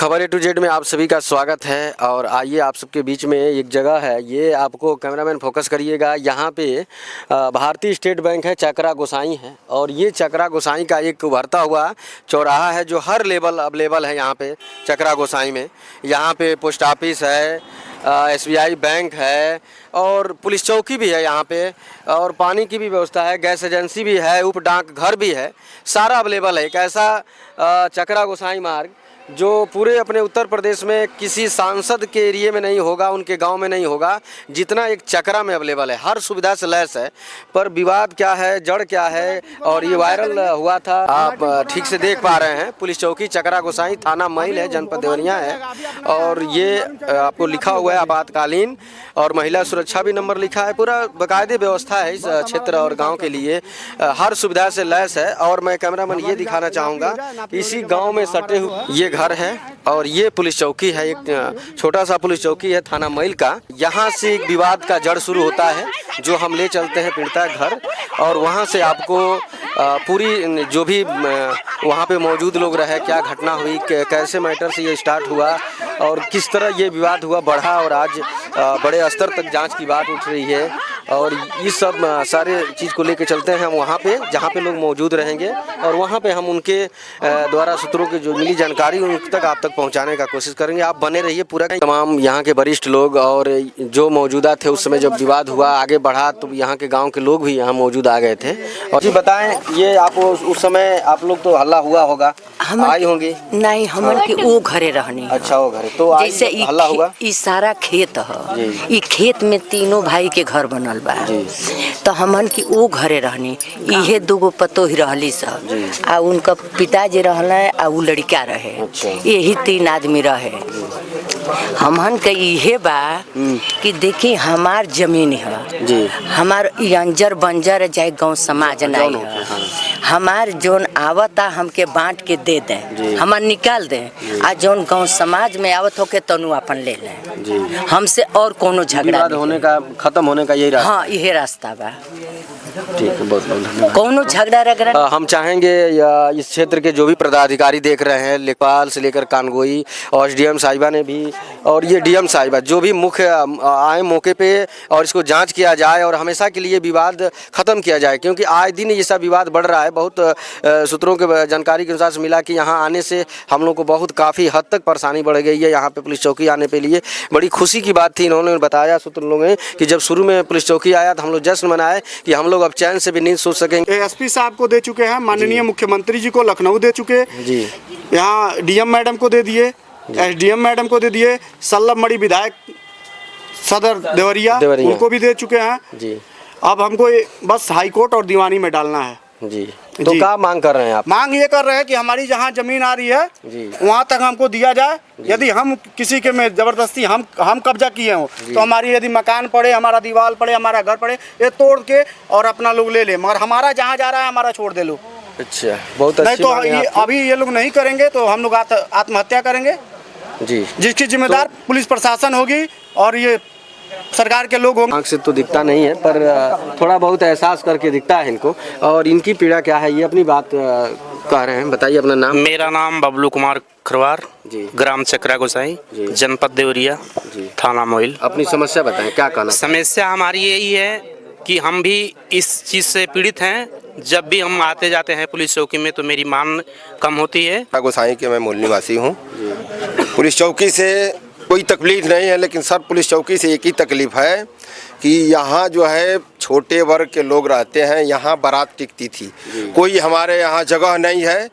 खबर A to Z में आप सभी का स्वागत है। और आइए आप सबके बीच में एक जगह है, ये आपको कैमरामैन फोकस करिएगा। यहाँ पे भारतीय स्टेट बैंक है, चकरा गोसाई है। और ये चकरा गोसाई का एक उभरता हुआ चौराहा है जो हर लेवल अवेलेबल है यहाँ पे चकरा गोसाई में। यहाँ पे पोस्ट ऑफिस है, SBI बैंक है और पुलिस चौकी भी है यहाँ पे, और पानी की भी व्यवस्था है, गैस एजेंसी भी है, उप डाक घर भी है, सारा अवेलेबल है। एक ऐसा चकरा गोसाई मार्ग जो पूरे अपने उत्तर प्रदेश में किसी सांसद के एरिया में नहीं होगा, उनके गांव में नहीं होगा, जितना एक चकरा में अवेलेबल है। हर सुविधा से लैस है। पर विवाद क्या है, जड़ क्या है, और ये वायरल हुआ था, आप ठीक से देख पा रहे हैं। पुलिस चौकी चकरा गोसाई, थाना मैल है, जनपद देवरिया है। और ये आपको लिखा हुआ है आपातकालीन, और महिला सुरक्षा भी नंबर लिखा है। पूरा बाकायदे व्यवस्था है इस क्षेत्र और गाँव के लिए, हर सुविधा से लैस है। और मैं कैमरामैन ये दिखाना चाहूँगा, इसी गाँव में सटे हुए ये घर है और ये पुलिस चौकी है, एक छोटा सा पुलिस चौकी है थाना मैल का। यहाँ से एक विवाद का जड़ शुरू होता है जो हम ले चलते हैं पीड़िता घर, और वहाँ से आपको पूरी जो भी वहाँ पे मौजूद लोग रहे, क्या घटना हुई, कैसे मैटर से ये स्टार्ट हुआ और किस तरह ये विवाद हुआ, बढ़ा और आज बड़े स्तर तक जांच की बात उठ रही है। और इस सब सारे चीज़ को लेके चलते हैं हम वहाँ पे जहाँ पे लोग मौजूद रहेंगे, और वहाँ पे हम उनके द्वारा सूत्रों की जो मिली जानकारी उन तक आप तक पहुँचाने का कोशिश करेंगे। आप बने रहिए। पूरा तमाम यहाँ के वरिष्ठ लोग और जो मौजूदा थे उस समय जब विवाद हुआ आगे बढ़ा, तो यहाँ के गाँव के लोग भी यहाँ मौजूद आ गए थे। और जी बताएं, ये आप उस समय आप लोग तो हल्ला हुआ होगा, आई होंगी? नहीं, हमन के वो घरे रहनी। अच्छा, वो घरे तो जैसे हल्ला हुआ। ई सारा खेत है, ई खेत में तीनों भाई के घर बनल बा, तो हमन की वो घरे रहनी। इहे दूगो पतो ही रहली सब, आ उनका पिताजी रहले आ उ लड़का रहे। यही 3 आदमी रहे। हमन के इहे बा कि देखी हमार जमीन है, हमार अंजर बंजर चाहे गाँव समाज नहीं है, हमार जोन आवता हमके बांट के दे दें, हमार निकाल दें, आ जोन गाँव समाज में आवत हो के तनु अपन ले लें। हमसे और कोनो झगड़ा होने का, खत्म होने का यही रास्ता। हाँ, यही रास्ता बा। ठीक है, बहुत बहुत धन्यवाद। कोनो झगड़ा रगड़ा हम चाहेंगे या इस क्षेत्र के जो भी पदाधिकारी देख रहे हैं, लेखपाल से लेकर कानगोई और SDM साहिबा ने भी, और ये DM साहिबा, जो भी मुख्य आए मौके पे और इसको जांच किया जाए और हमेशा के लिए विवाद खत्म किया जाए, क्योंकि आए दिन ये सब विवाद बढ़ रहा है। बहुत सूत्रों के जानकारी के अनुसार से मिला कि यहाँ आने से हम लोग को बहुत काफ़ी हद तक परेशानी बढ़ गई है। यहाँ पे पुलिस चौकी आने के लिए बड़ी खुशी की बात थी। इन्होंने बताया सूत्र लोगों ने कि जब शुरू में पुलिस चौकी आया तो हम लोग जश्न मनाए कि हम लोग अब चैन से भी नींद सोच सकेंगे। SP साहब को दे चुके हैं, माननीय मुख्यमंत्री जी को लखनऊ दे चुके जी, यहाँ DM मैडम को दे दिए, SDM मैडम को दे दिए, सल्लभ मणि विधायक सदर देवरिया उनको भी दे चुके हैं जी। अब हमको बस हाई कोर्ट और दीवानी में डालना है जी। तो क्या मांग कर रहे हैं आप? मांग ये कर रहे हैं कि हमारी जहाँ जमीन आ रही है वहाँ तक हमको दिया जाए। यदि हम किसी के में जबरदस्ती हम कब्जा किए हों तो हमारी यदि मकान पड़े, हमारा दीवार पड़े, हमारा घर पड़े, ये तोड़ के और अपना लोग ले ले, मगर हमारा जहाँ जा रहा है हमारा छोड़ दे लो। अच्छा, बहुत अच्छी नहीं तो अभी ये लोग नहीं करेंगे तो हम लोग आत्महत्या करेंगे जी, जिसकी जिम्मेदार पुलिस प्रशासन होगी और ये सरकार के लोग होंगे। आँख से तो दिखता नहीं है, पर थोड़ा बहुत एहसास करके दिखता है इनको। और इनकी पीड़ा क्या है, ये अपनी बात कह रहे हैं। बताइए अपना नाम। मेरा नाम बबलू कुमार खरवार जी, ग्राम चकरा गोसाई, जनपद देवरिया, थाना मैल। अपनी समस्या बताएं, क्या कहना? समस्या हमारी यही है कि हम भी इस चीज़ से पीड़ित हैं। जब भी हम आते जाते हैं पुलिस चौकी में तो मेरी मान कम होती है। गोसाई के मैं मूल निवासी हूँ। पुलिस चौकी से कोई तकलीफ नहीं है, लेकिन सर पुलिस चौकी से एक ही तकलीफ है कि यहाँ जो है छोटे वर्ग के लोग रहते हैं, यहाँ बारात टिकती थी, कोई हमारे यहाँ जगह नहीं है।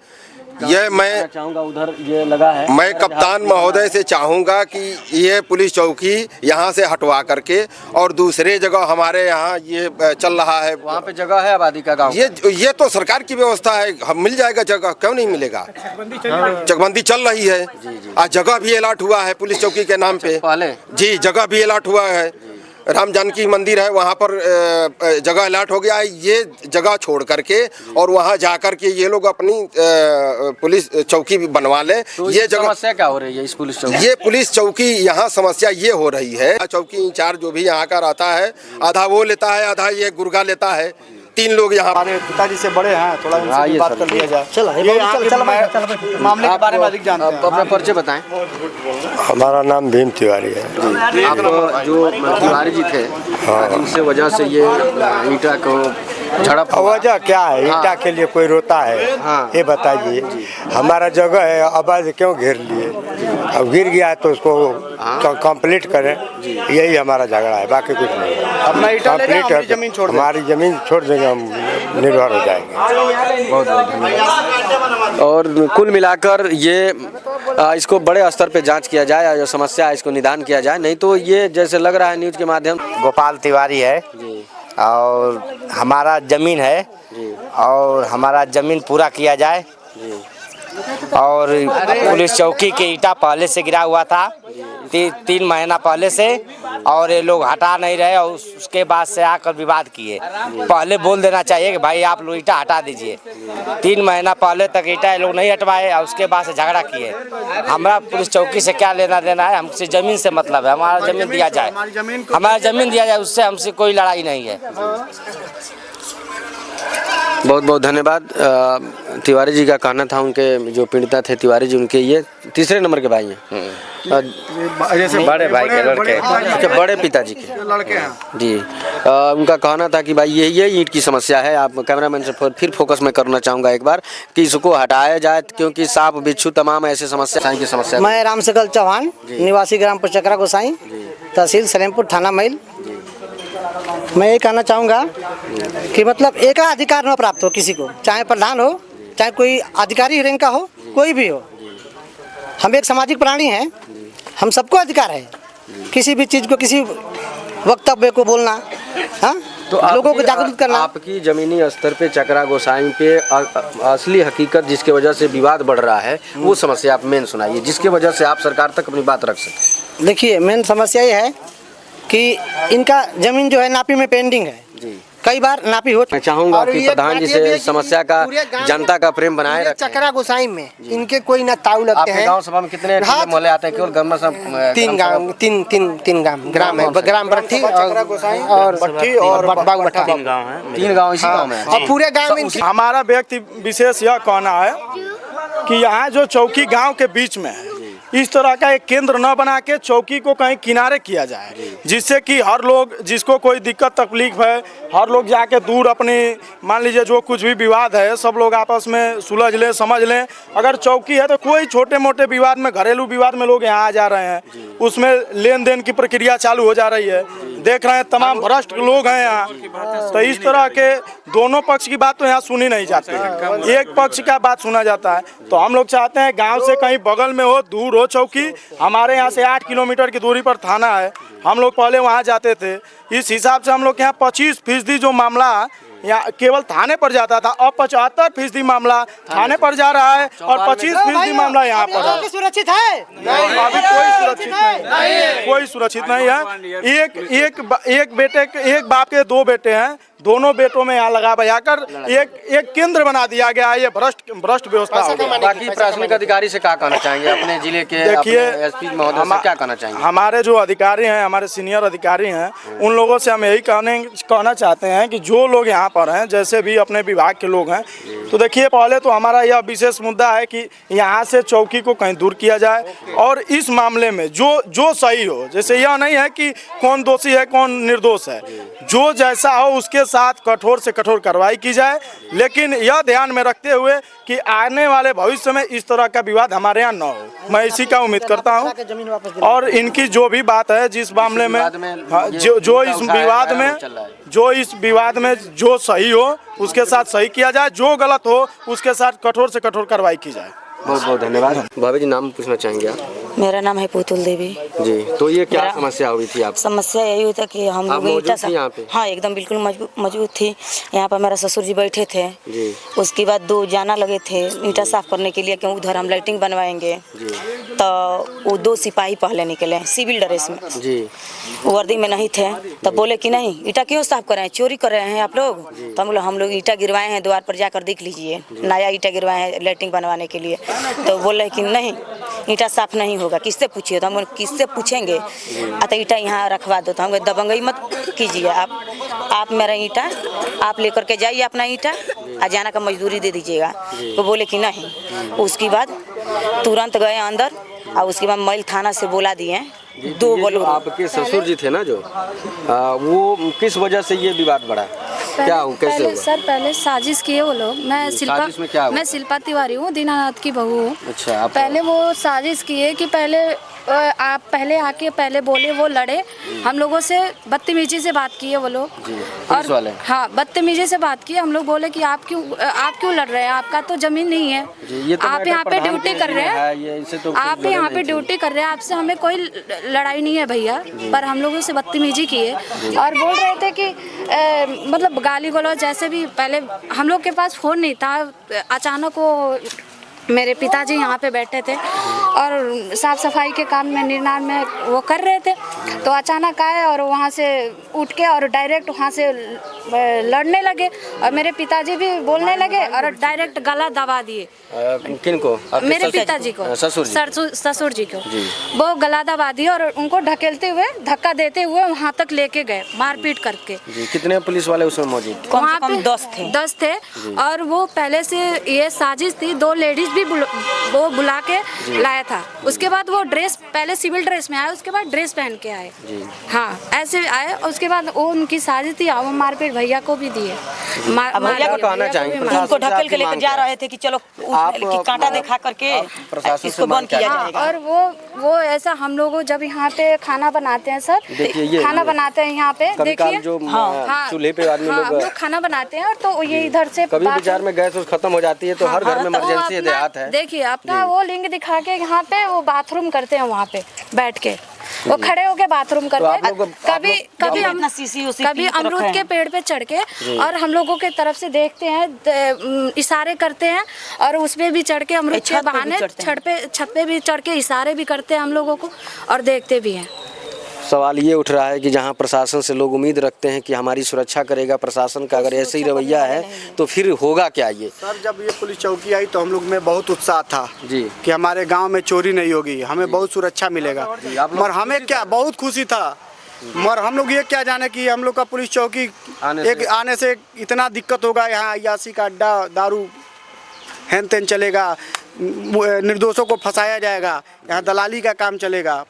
ये मैं चाहूँगा, उधर ये लगा है, मैं कप्तान महोदय से चाहूँगा कि ये पुलिस चौकी यहाँ से हटवा करके और दूसरे जगह हमारे यहाँ ये चल रहा है, वहाँ पे जगह है आबादी का गाँव। ये तो सरकार की व्यवस्था है, हम मिल जाएगा जगह, क्यों नहीं मिलेगा। चकबंदी चल रही है, आज जगह भी अलाट हुआ है पुलिस चौकी के नाम पे पहले जी, जगह भी अलाट हुआ है। राम जानकी मंदिर है, वहाँ पर जगह अलाट हो गया है। ये जगह छोड़ करके और वहाँ जा कर के ये लोग अपनी पुलिस चौकी भी बनवा लें। तो ये जगह समस्या क्या हो रही है इस पुलिस चौकी? ये पुलिस चौकी यहाँ समस्या ये हो रही है, चौकी इंचार्ज जो भी यहाँ का रहता है, आधा वो लेता है, आधा ये गुर्गा लेता है। 3 लोग यहाँ। हमारे पिताजी से बड़े हैं, थोड़ा इनसे भी ये बात सर, कर लिया जाए। चलो, ये यहाँ के मामले के बारे में अधिक जानते हैं। अपना परिचय बताएं। हमारा नाम भीम तिवारी है। आप जो तिवारी जी थे, जिनसे वजह से ये ईटा को झड़प हुआ। वजह क्या है? ईटा के लिए कोई रोता है? हाँ। ये बताइए। हमारा जगह है, आवाज क्यों घेर लिए? अब गिर गया तो उसको कंप्लीट करें, यही हमारा झगड़ा है, बाकी कुछ नहीं। अपना ईटा ले जाएं, हमारी जमीन छोड़ दें। हमारी जमीन छोड़ देंगे, हम निर्भर हो जाएंगे। बहुत धन्यवाद। और कुल मिलाकर ये इसको बड़े स्तर पे जांच किया जाए, जो समस्या है इसको निदान किया जाए, नहीं तो ये जैसे लग रहा है न्यूज़ के माध्यम। गोपाल तिवारी है और हमारा ज़मीन है और हमारा ज़मीन पूरा किया जाए। और पुलिस चौकी के ईटा पहले से गिरा हुआ था, 3 महीना पहले से, और ये लोग हटा नहीं रहे और उसके बाद से आकर विवाद किए। पहले बोल देना चाहिए कि भाई आप लोग ईटा हटा दीजिए। 3 महीना पहले तक ईटा ये लोग नहीं हटवाए और उसके बाद से झगड़ा किए। हमारा पुलिस चौकी से क्या लेना देना है? हमसे ज़मीन से मतलब है, हमारा ज़मीन दिया जाए, हमारा ज़मीन दिया जाए, उससे हमसे कोई लड़ाई नहीं है। बहुत बहुत धन्यवाद। तिवारी जी का कहना था, उनके जो पीड़िता थे तिवारी जी, उनके ये तीसरे नंबर के भाई हैं। जैसे बड़े भाई के लड़के। अच्छा, बड़े पिताजी के लड़के हैं जी। उनका कहना था कि भाई ये ईंट की समस्या है। आप कैमरामैन से फिर फोकस में करना चाहूँगा एक बार कि इसको हटाया जाए, क्योंकि सांप बिच्छू तमाम ऐसे समस्या की समस्या। मैं रामसकल चौहान, निवासी ग्राम चकरा गोसाई, तहसील सलेमपुर, थाना मैल। मैं ये कहना चाहूँगा कि मतलब एक अधिकार न प्राप्त हो किसी को, चाहे प्रधान हो, चाहे कोई अधिकारी रैंक का हो, कोई भी हो। हम एक सामाजिक प्राणी हैं, हम सबको अधिकार है किसी भी चीज़ को, किसी वक्तव्य को बोलना, हाँ, तो लोगों को जागरूक करना। आपकी जमीनी स्तर पे चकरा गोसाई पे असली हकीकत जिसके वजह से विवाद बढ़ रहा है, वो समस्या आप मेन सुनाइए, जिसके वजह से आप सरकार तक अपनी बात रख सकें। देखिए, मेन समस्या ये है कि इनका जमीन जो है नापी में पेंडिंग है जी। कई बार नापी हो। मैं चाहूंगा कि प्रधान जी से समस्या का, जनता का प्रेम बनाए रखें। चकरा गोसाई में इनके कोई ना ताऊ लगते आपके हैं। गांव सभा में कितने मोहल्ले आते हैं? केवल गम्मा सब 3 गांव, तीन ग्राम है, ग्राम बट्ठी और बट्ठी और बागबट्ठा। 3 गांव इसी गांव में है। और पूरे गांव में हमारा व्यक्ति विशेष यह कहना है कि यहाँ जो चौकी गांव के बीच में है, इस तरह का एक केंद्र न बना के चौकी को कहीं किनारे किया जाए, जिससे कि हर लोग, जिसको कोई दिक्कत तकलीफ है, हर लोग जाके दूर अपनी, मान लीजिए जो कुछ भी विवाद है, सब लोग आपस में सुलझ लें, समझ लें। अगर चौकी है तो कोई छोटे मोटे विवाद में, घरेलू विवाद में लोग यहाँ आ जा रहे हैं, उसमें लेन देन की प्रक्रिया चालू हो जा रही है। देख रहे हैं तमाम भ्रष्ट लोग हैं यहाँ। तो इस तरह के दोनों पक्ष की बात तो यहाँ सुनी नहीं जाती है, एक पक्ष का बात सुना जाता है। तो हम लोग चाहते हैं गांव से कहीं बगल में हो, दूर हो चौकी। हमारे यहाँ से 8 किलोमीटर की दूरी पर थाना है, हम लोग पहले वहाँ जाते थे। इस हिसाब से हम लोग के यहाँ 25% जो मामला यहाँ केवल थाने पर जाता था, अब 75% मामला थाने पर जा रहा है और 25% मामला यहाँ पर है। सुरक्षित है? अभी कोई सुरक्षित नहीं, कोई सुरक्षित नहीं है। एक बाप के 2 बेटे हैं, दोनों बेटों में यहाँ लगा बजाकर एक केंद्र बना दिया गया है। ये भ्रष्ट व्यवस्था हो गई। बाकी प्रशासनिक अधिकारी से क्या कहना चाहेंगे? अपने जिले के देखिए, एसपी महोदय से क्या कहना चाहेंगे? हमारे जो अधिकारी हैं, हमारे सीनियर अधिकारी हैं, उन लोगों से हम यही कहना चाहते हैं कि जो लोग यहाँ पर हैं, जैसे भी अपने विभाग के लोग हैं, तो देखिए, पहले तो हमारा यह विशेष मुद्दा है कि यहाँ से चौकी को कहीं दूर किया जाए और इस मामले में जो सही हो, जैसे यह नहीं है कि कौन दोषी है कौन निर्दोष है, जो जैसा हो उसके साथ कठोर से कठोर कार्रवाई की जाए। लेकिन यह ध्यान में रखते हुए कि आने वाले भविष्य में इस तरह का विवाद हमारे यहाँ न हो, मैं इसी का उम्मीद करता हूँ। और इनकी जो भी बात है, जिस मामले में जो इस विवाद में जो सही हो उसके साथ सही किया जाए, जो गलत हो उसके साथ कठोर से कठोर कार्रवाई की जाए। बहुत बहुत धन्यवाद। भाभी जी, नाम पूछना चाहेंगे आप? मेरा नाम है पुतुल देवी जी। तो ये क्या समस्या हुई थी आप? समस्या यही हुई था कि हम लोग ईटा यहाँ पे? हाँ, एकदम बिल्कुल मजबूत थी। यहाँ पर मेरा ससुर जी बैठे थे जी। उसके बाद 2 जाना लगे थे ईटा साफ करने के लिए, क्यों उधर हम लाइटिंग बनवाएंगे। तो वो 2 सिपाही पहले निकले सिविल ड्रेस में जी, वर्दी में नहीं थे। तब बोले कि नहीं, ईटा क्यों साफ कर रहे हैं, चोरी कर रहे हैं आप लोग। तो हम लोग ईटा गिरवाए हैं, द्वार पर जाकर देख लीजिए, नया ईटा गिरवाए हैं लाइटिंग बनवाने के लिए। तो बोले कि नहीं, ईटा साफ नहीं होगा, किससे पूछिए? तो हम किससे पूछेंगे? तो ईटा यहाँ रखवा दो। तो हम दबंगई मत कीजिए, आप मेरा ईटा आप लेकर के जाइए, अपना ईटा जाना का मजदूरी दे दीजिएगा। तो बोले कि नहीं। उसके बाद तुरंत गए अंदर और उसके बाद मैल थाना से बोला दिए दो बोलो। आपके ससुर जी थे ना जो, वो किस वजह से ये विवाद बढ़ा? क्या हो, कैसे हुआ? सर पहले साजिश किए वो लोग। मैं शिल्पा तिवारी हूँ, दीनानाथ की बहू हूँ। अच्छा, पहले वो साजिश किए कि आप पहले आके पहले बोले, वो लड़े हम लोगों से, बदतमीजी से बात की है वो लोग। और हाँ, बदतमीजी से बात की। हम लोग बोले कि आप क्यों लड़ रहे हैं? आपका तो जमीन नहीं है, आप यहाँ पे ड्यूटी कर रहे हैं, आप यहाँ पे ड्यूटी कर रहे हैं, आपसे हमें कोई लड़ाई नहीं है भैया। पर हम लोगों से बदतमीजी की है और बोल रहे थे कि मतलब गाली गलौज। जैसे भी पहले हम लोग के पास फ़ोन नहीं था, अचानक वो मेरे पिताजी यहाँ पे बैठे थे और साफ सफाई के काम में निर्माण में वो कर रहे थे, तो अचानक आए और वहाँ से उठ के और डायरेक्ट वहाँ से लड़ने लगे और मेरे पिताजी भी बोलने लगे और डायरेक्ट गला दबा दिए। किनको? मेरे पिताजी को, ससुर जी को वो गला दबा दिए और उनको ढकेलते हुए, धक्का देते हुए वहाँ तक लेके गए, मारपीट करके। कितने पुलिस वाले उसमें मौजूद थे? वहाँ पे 10 थे और वो पहले से ये साजिश थी। 2 लेडीज भी वो बुला के लाया था। उसके बाद वो ड्रेस, पहले सिविल ड्रेस में आए, उसके बाद ड्रेस पहन के आए। हाँ, ऐसे आए। उसके बाद वो उनकी साजिश थी, वो मारपीट भैया को भी दिए। उनको ढकेल के लेकर जा रहे थे कि चलो कांटा दिखा करके इसको बंद किया जाएगा। और वो ऐसा हम लोग जब यहाँ पे खाना बनाते हैं सर, खाना बनाते हैं यहाँ पे, देखिए चूल्हे पे आदमी हम लोग खाना बनाते हैं और तो ये इधर से कभी बाजार में गैस खत्म हो जाती है तो हर घर में इमरजेंसी है, देहात है। देखिए अपना वो लिंग दिखा के यहाँ पे वो बाथरूम करते हैं, वहाँ पे बैठ के वो खड़े होके बाथरूम करते हैं। कभी अमरूद के पेड़ पे चढ़ के और हम लोगों के तरफ से देखते हैं, इशारे करते हैं और उसपे भी चढ़ के अमरूद के बहाने छत पे भी चढ़ के इशारे भी करते हैं हम लोगों को और देखते भी हैं। सवाल ये उठ रहा है कि जहां प्रशासन से लोग उम्मीद रखते हैं कि हमारी सुरक्षा करेगा, प्रशासन का अगर ऐसे ही रवैया है तो फिर होगा क्या? ये सर, जब ये पुलिस चौकी आई तो हम लोग में बहुत उत्साह था जी कि हमारे गांव में चोरी नहीं होगी, हमें बहुत सुरक्षा मिलेगा। और हमें क्या बहुत खुशी था, मगर हम लोग ये क्या जाने कि हम लोग का पुलिस चौकी आने से इतना दिक्कत होगा। यहाँ अय्याशी का अड्डा, दारू हैन तैन चलेगा, निर्दोषों को फंसाया जाएगा, यहाँ दलाली का काम चलेगा।